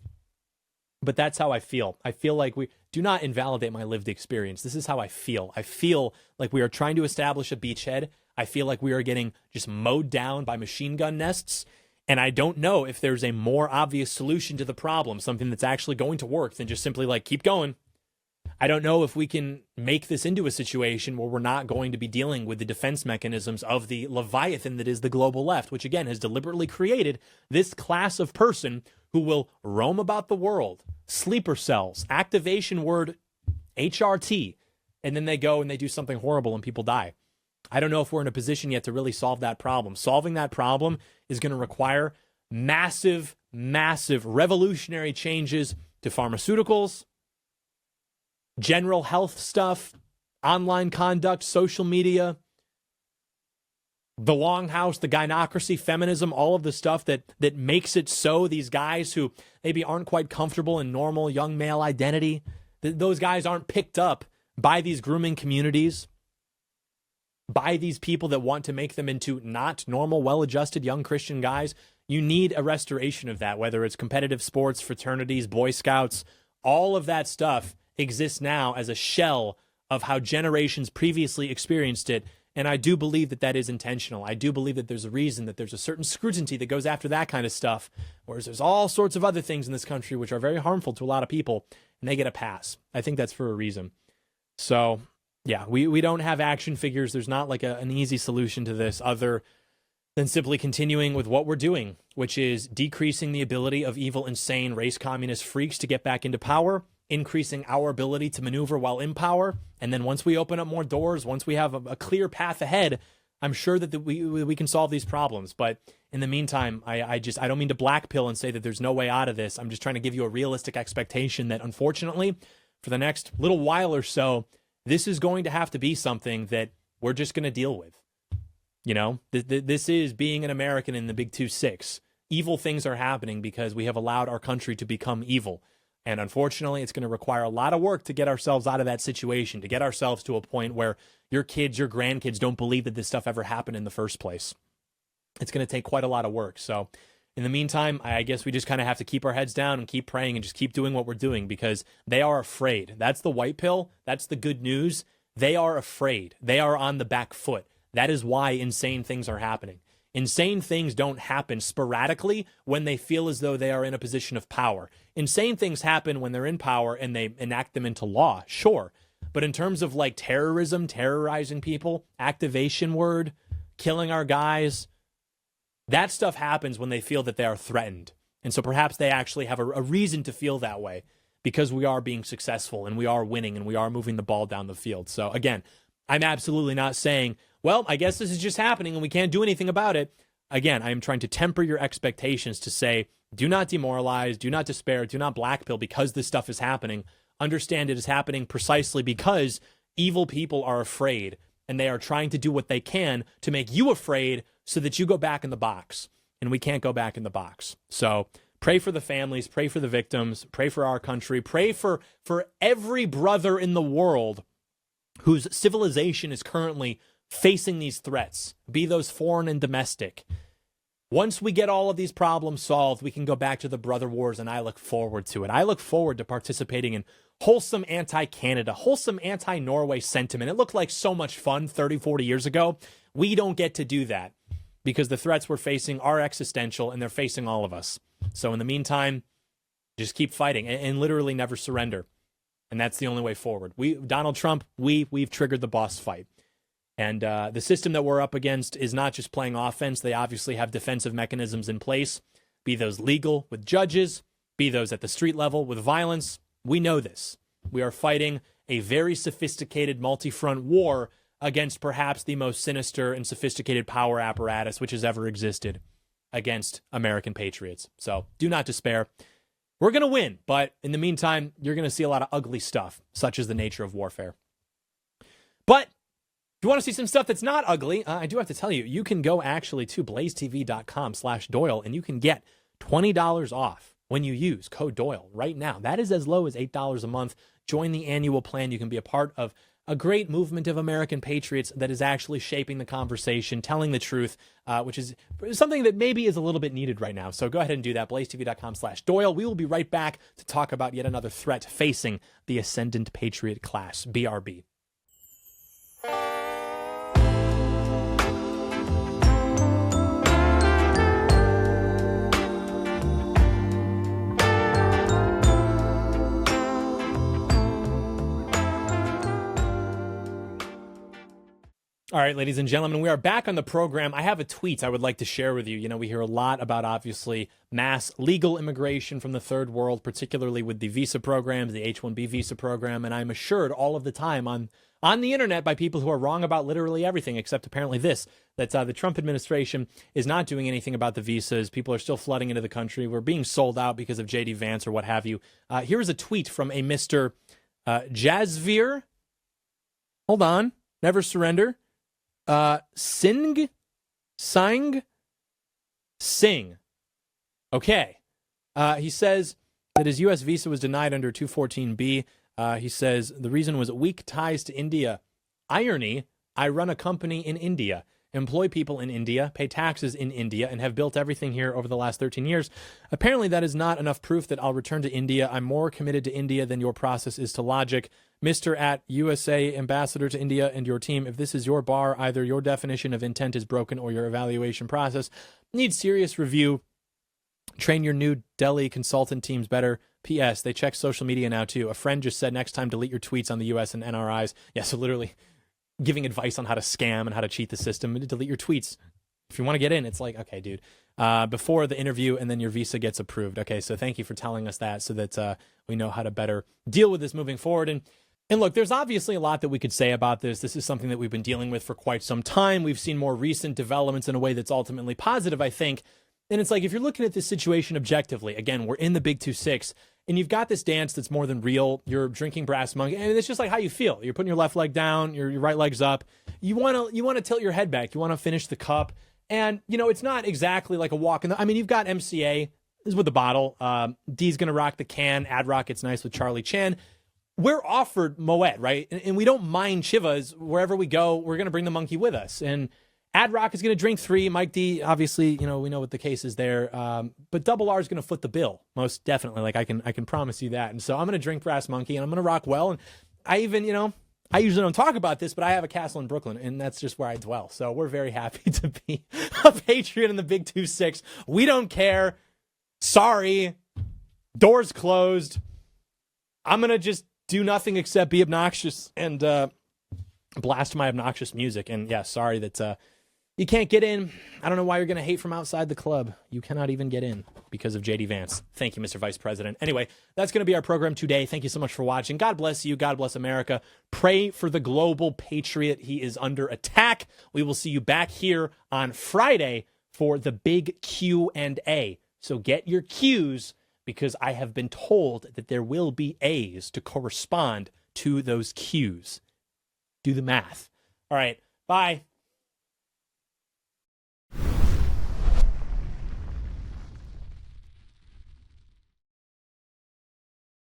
but that's how I feel. I feel like we do not invalidate my lived experience. This is how I feel. I feel like we are trying to establish a beachhead. I feel like we are getting just mowed down by machine gun nests. And I don't know if there's a more obvious solution to the problem, something that's actually going to work than just simply like, keep going. I don't know if we can make this into a situation where we're not going to be dealing with the defense mechanisms of the Leviathan that is the global left, which again has deliberately created this class of person who will roam about the world, sleeper cells, activation word HRT, and then they go and they do something horrible and people die. I don't know if we're in a position yet to really solve that problem. Solving that problem is going to require massive, massive revolutionary changes to pharmaceuticals, general health stuff, online conduct, social media, the longhouse, the gynocracy, feminism, all of the stuff that makes it so these guys who maybe aren't quite comfortable in normal young male identity, those guys aren't picked up by these grooming communities, by these people that want to make them into not normal, well-adjusted young Christian guys. You need a restoration of that, whether it's competitive sports, fraternities, Boy Scouts, all of that stuff exists now as a shell of how generations previously experienced it. And I do believe that that is intentional. I do believe that there's a reason, that there's a certain scrutiny that goes after that kind of stuff, whereas there's all sorts of other things in this country which are very harmful to a lot of people, and they get a pass. I think that's for a reason. So, yeah, we don't have action figures. There's not like an easy solution to this other than simply continuing with what we're doing, which is decreasing the ability of evil, insane, race communist freaks to get back into power, increasing our ability to maneuver while in power. And then once we open up more doors, once we have a clear path ahead, I'm sure that we can solve these problems. But in the meantime, I don't mean to black pill and say that there's no way out of this. I'm just trying to give you a realistic expectation that unfortunately for the next little while or so, this is going to have to be something that we're just going to deal with. You know, this is being an American in the big 2-6. Evil things are happening because we have allowed our country to become evil. And unfortunately, it's going to require a lot of work to get ourselves out of that situation, to get ourselves to a point where your kids, your grandkids don't believe that this stuff ever happened in the first place. It's going to take quite a lot of work. So in the meantime, I guess we just kind of have to keep our heads down and keep praying and just keep doing what we're doing because they are afraid. That's the white pill. That's the good news. They are afraid. They are on the back foot. That is why insane things are happening. Insane things don't happen sporadically when they feel as though they are in a position of power. Insane things happen when they're in power and they enact them into law, sure. But in terms of like terrorism, terrorizing people, activation word, killing our guys, that stuff happens when they feel that they are threatened. And so perhaps they actually have a reason to feel that way because we are being successful and we are winning and we are moving the ball down the field. So again, I'm absolutely not saying, well, I guess this is just happening and we can't do anything about it. Again, I am trying to temper your expectations to say, do not demoralize, do not despair, do not blackpill because this stuff is happening. Understand it is happening precisely because evil people are afraid and they are trying to do what they can to make you afraid so that you go back in the box. And we can't go back in the box. So pray for the families, pray for the victims, pray for our country, pray for every brother in the world whose civilization is currently facing these threats, be those foreign and domestic. Once we get all of these problems solved, we can go back to the brother wars, and I look forward to it. I look forward to participating in wholesome anti-Canada, wholesome anti-Norway sentiment. It looked like so much fun 30, 40 years ago. We don't get to do that because the threats we're facing are existential, and they're facing all of us. So in the meantime, just keep fighting and literally never surrender. And that's the only way forward. Donald Trump, we've triggered the boss fight. And the system that we're up against is not just playing offense. They obviously have defensive mechanisms in place, be those legal with judges, be those at the street level with violence. We know this. We are fighting a very sophisticated multi-front war against perhaps the most sinister and sophisticated power apparatus which has ever existed against American patriots. So do not despair. We're going to win, but in the meantime, you're going to see a lot of ugly stuff, such as the nature of warfare. But if you want to see some stuff that's not ugly, I do have to tell you, you can go actually to blazetv.com/Doyle and you can get $20 off when you use code Doyle right now. That is as low as $8 a month. Join the annual plan. You can be a part of a great movement of American patriots that is actually shaping the conversation, telling the truth, which is something that maybe is a little bit needed right now. So go ahead and do that. BlazeTV.com/Doyle. We will be right back to talk about yet another threat facing the ascendant patriot class. BRB. All right, ladies and gentlemen, we are back on the program. I have a tweet I would like to share with you. You know, we hear a lot about, obviously, mass legal immigration from the third world, particularly with the visa programs, the H1B visa program, and I'm assured all of the time on the internet by people who are wrong about literally everything, except apparently this, that the Trump administration is not doing anything about the visas. People are still flooding into the country. We're being sold out because of J.D. Vance or what have you. Here is a tweet from a Mr. Jazveer. Hold on. Never surrender. Singh. Okay. He says that his U.S. visa was denied under 214B. He says the reason was weak ties to India. Irony, I run a company in India, employ people in India, pay taxes in India, and have built everything here over the last 13 years. Apparently that is not enough proof that I'll return to India. I'm more committed to India than your process is to logic. Mr. at USA Ambassador to India and your team, if this is your bar, either your definition of intent is broken or your evaluation process needs serious review. Train your New Delhi consultant teams better. P.S. They check social media now, too. A friend just said next time delete your tweets on the U.S. and NRIs. Yeah, so literally giving advice on how to scam and how to cheat the system. Delete your tweets. If you want to get in, it's like, okay, dude, before the interview and then your visa gets approved. Okay, so thank you for telling us that so that we know how to better deal with this moving forward. And look, there's obviously a lot that we could say about this. This is something that we've been dealing with for quite some time. We've seen more recent developments in a way that's ultimately positive, I think. And it's like, if you're looking at this situation objectively, again, we're in the Big 2-6, and you've got this dance that's more than real. You're drinking Brass Monkey, and it's just like how you feel. You're putting your left leg down, your right leg's up. You want to tilt your head back. You want to finish the cup. And, you know, it's not exactly like a walk in the... I mean, you've got MCA. This is with the bottle. D's going to rock the can. Ad Rock, it's nice with Charlie Chan. We're offered Moet, right? And we don't mind Chivas. Wherever we go, we're going to bring the monkey with us. And Ad Rock is going to drink 3. Mike D, obviously, you know, we know what the case is there. But Double R is going to foot the bill, most definitely. Like, I can promise you that. And so I'm going to drink Brass Monkey, and I'm going to rock well. And I even, you know, I usually don't talk about this, but I have a castle in Brooklyn, and that's just where I dwell. So we're very happy to be a Patriot in the Big 2-6. We don't care. Sorry. Doors closed. I'm going to just do nothing except be obnoxious and blast my obnoxious music. And yeah, sorry that you can't get in. I don't know why you're going to hate from outside the club. You cannot even get in because of J.D. Vance. Thank you, Mr. Vice President. Anyway, that's going to be our program today. Thank you so much for watching. God bless you. God bless America. Pray for the global patriot. He is under attack. We will see you back here on Friday for the big Q&A. So get your Q's, because I have been told that there will be A's to correspond to those Q's. Do the math. All right. Bye.